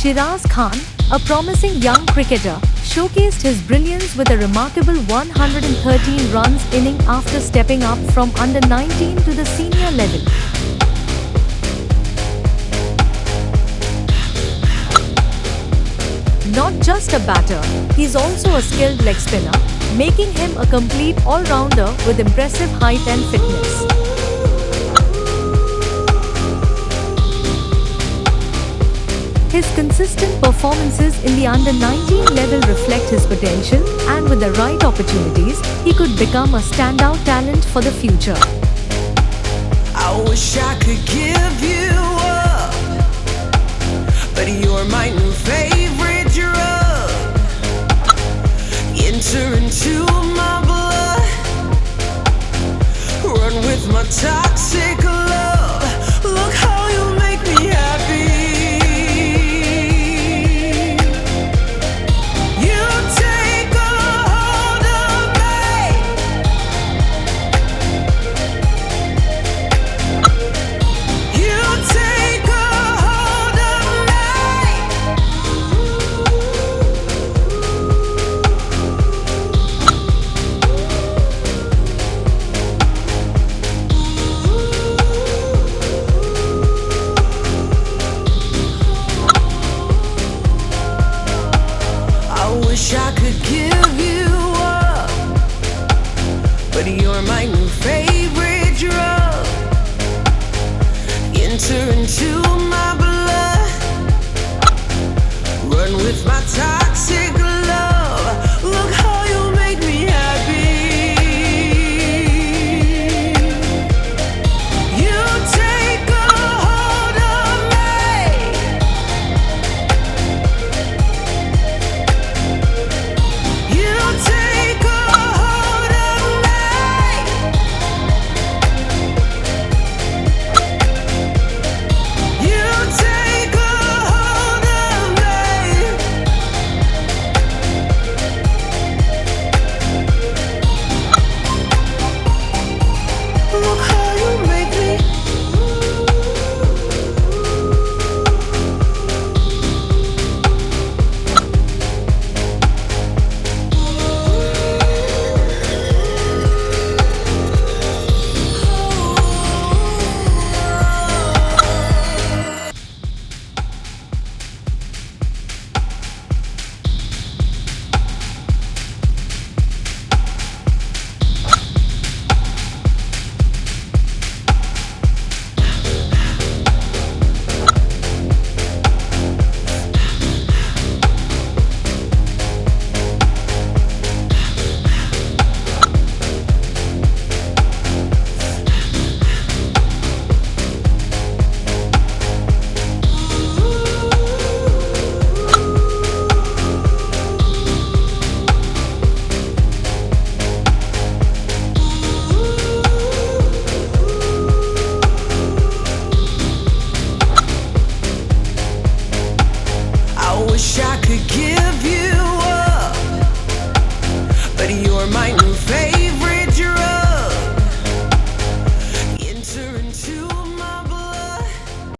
Sheeraz Khan, a promising young cricketer, showcased his brilliance with a remarkable 113 runs inning after stepping up from under-19 to the senior level. Not just a batter, he's also a skilled leg spinner, making him a complete all-rounder with impressive height and fitness. His consistent performances in the under-19 level reflect his potential, and with the right opportunities, he could become a standout talent for the future. I wish I could give you up, but you're my new favorite drug. Enter into my blood, run with my toxic love. Look how you make me happy. Wish I could give you up, but you're my new favorite drug. Enter into my blood, run with my toxic love. Look how you make me happy. You take a hold of me. You take a hold of me. You take a hold of me. Look how you make me. I wish I could